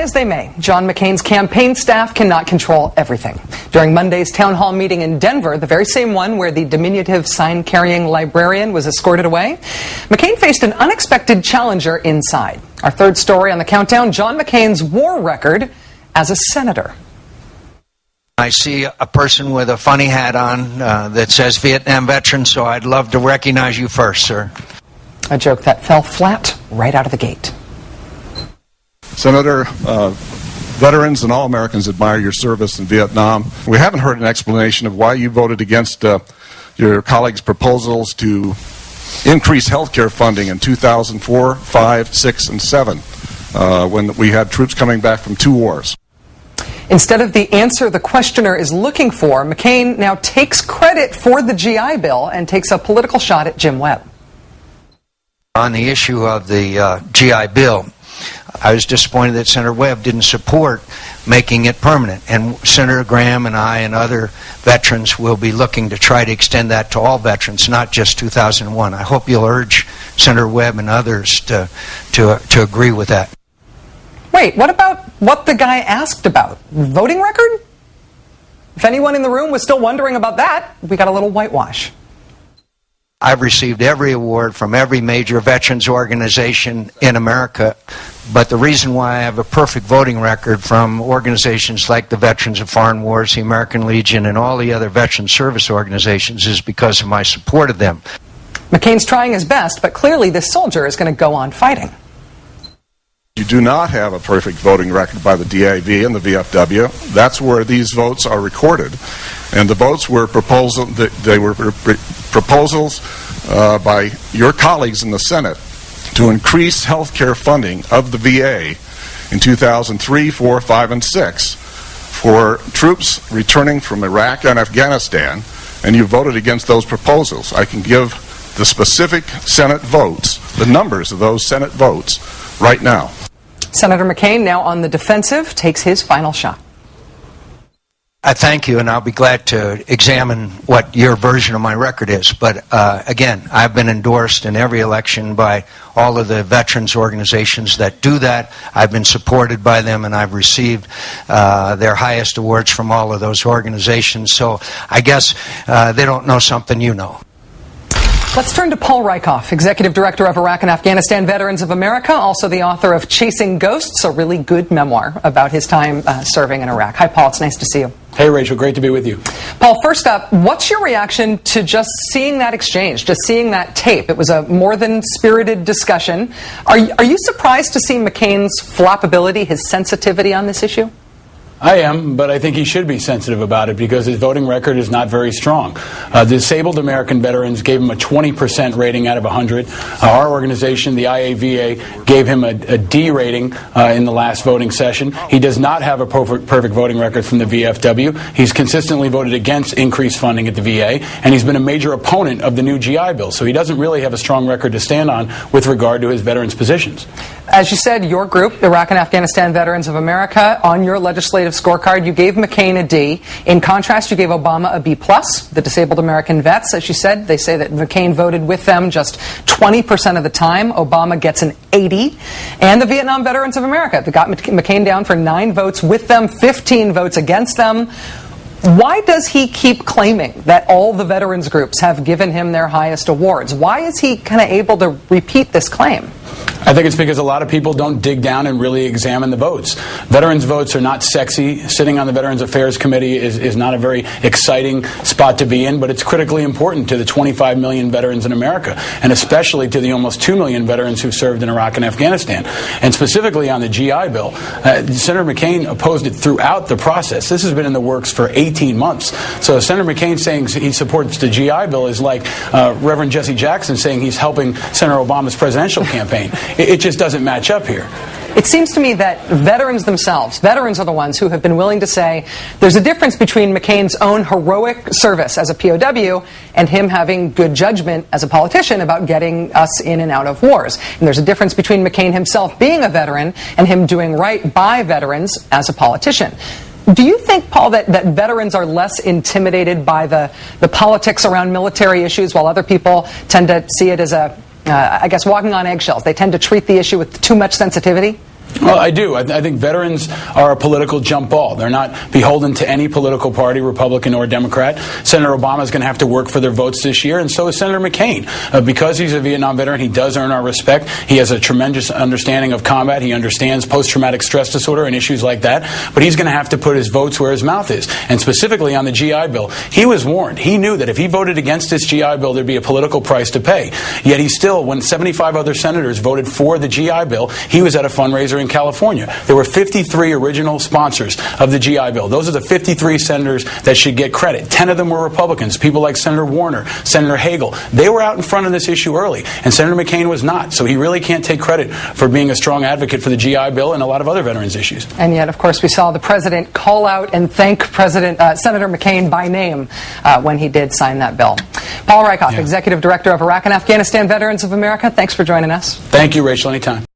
as they may, John McCain's campaign staff cannot control everything. During Monday's town hall meeting in Denver, the very same one where the diminutive sign-carrying librarian was escorted away, McCain faced an unexpected challenger inside. Our third story on the countdown, John McCain's war record as a senator. I see a person with a funny hat on that says Vietnam veteran, so I'd love to recognize you first, sir. A joke that fell flat right out of the gate. Senator, veterans and all Americans admire your service in Vietnam. We haven't heard an explanation of why you voted against your colleagues' proposals to increase health care funding in 2004, 5, 6, and 7, when we had troops coming back from 2 wars. Instead of the answer the questioner is looking for, McCain now takes credit for the GI Bill and takes a political shot at Jim Webb. On the issue of the GI Bill, I was disappointed that Senator Webb didn't support making it permanent. And Senator Graham and I and other veterans will be looking to try to extend that to all veterans, not just 2001. I hope you'll urge Senator Webb and others to agree with that. Wait, what about what the guy asked about? Voting record? If anyone in the room was still wondering about that, we got a little whitewash. I've received every award from every major veterans organization in America, but the reason why I have a perfect voting record from organizations like the Veterans of Foreign Wars, the American Legion, and all the other veteran service organizations is because of my support of them. McCain's trying his best, but clearly this soldier is going to go on fighting. You do not have a perfect voting record by the DAV and the VFW. That's where these votes are recorded. And the votes were proposals by your colleagues in the Senate to increase health care funding of the VA in 2003, 4, 5, and 6 for troops returning from Iraq and Afghanistan, and you voted against those proposals. I can give the specific Senate votes, the numbers of those Senate votes, right now. Senator McCain, now on the defensive, takes his final shot. I thank you, and I'll be glad to examine what your version of my record is. But again, I've been endorsed in every election by all of the veterans organizations that do that. I've been supported by them, and I've received their highest awards from all of those organizations. So I guess they don't know something you know. Let's turn to Paul Rieckhoff, Executive Director of Iraq and Afghanistan Veterans of America, also the author of Chasing Ghosts, a really good memoir about his time serving in Iraq. Hi, Paul. It's nice to see you. Hey, Rachel. Great to be with you. Paul, first up, what's your reaction to just seeing that exchange, just seeing that tape? It was a more than spirited discussion. Are you surprised to see McCain's floppability, his sensitivity on this issue? I am, but I think he should be sensitive about it because his voting record is not very strong. Disabled American veterans gave him a 20% rating out of 100. Our organization, the IAVA, gave him a D rating in the last voting session. He does not have a perfect voting record from the VFW. He's consistently voted against increased funding at the VA, and he's been a major opponent of the new GI Bill. So he doesn't really have a strong record to stand on with regard to his veterans' positions. As you said, your group, Iraq and Afghanistan Veterans of America, on your legislative scorecard, you gave McCain a D. In contrast, you gave Obama a B+. The disabled American vets, as you said, they say that McCain voted with them just 20% of the time. Obama gets an 80. And the Vietnam Veterans of America, they got McCain down for 9 votes with them, 15 votes against them. Why does he keep claiming that all the veterans groups have given him their highest awards? Why is he kind of able to repeat this claim? I think it's because a lot of people don't dig down and really examine the votes. Veterans votes are not sexy. Sitting on the Veterans Affairs Committee is not a very exciting spot to be in, but it's critically important to the 25 million veterans in America, and especially to the almost 2 million veterans who served in Iraq and Afghanistan. And specifically on the GI Bill, Senator McCain opposed it throughout the process. This has been in the works for 18 months. So Senator McCain saying he supports the GI Bill is like Reverend Jesse Jackson saying he's helping Senator Obama's presidential campaign. It just doesn't match up here. It seems to me that veterans themselves, veterans are the ones who have been willing to say there's a difference between McCain's own heroic service as a POW and him having good judgment as a politician about getting us in and out of wars. And there's a difference between McCain himself being a veteran and him doing right by veterans as a politician. Do you think, Paul, that veterans are less intimidated by the politics around military issues while other people tend to see it as I guess, walking on eggshells? They tend to treat the issue with too much sensitivity? Well, I do. I think veterans are a political jump ball. They're not beholden to any political party, Republican or Democrat. Senator Obama is going to have to work for their votes this year, and so is Senator McCain. Because he's a Vietnam veteran, he does earn our respect. He has a tremendous understanding of combat. He understands post-traumatic stress disorder and issues like that. But he's going to have to put his votes where his mouth is. And specifically on the GI Bill, he was warned. He knew that if he voted against this GI Bill, there'd be a political price to pay. Yet he still, when 75 other senators voted for the GI Bill, he was at a fundraiser in California. There were 53 original sponsors of the GI Bill. Those are the 53 senators that should get credit. 10 of them were Republicans, people like Senator Warner, Senator Hagel. They were out in front of this issue early, and Senator McCain was not. So he really can't take credit for being a strong advocate for the GI Bill and a lot of other veterans issues. And yet, of course, we saw the president call out and thank Senator McCain by name when he did sign that bill. Paul Reichoff, Executive Director of Iraq and Afghanistan Veterans of America, thanks for joining us. Thank you, Rachel. Anytime.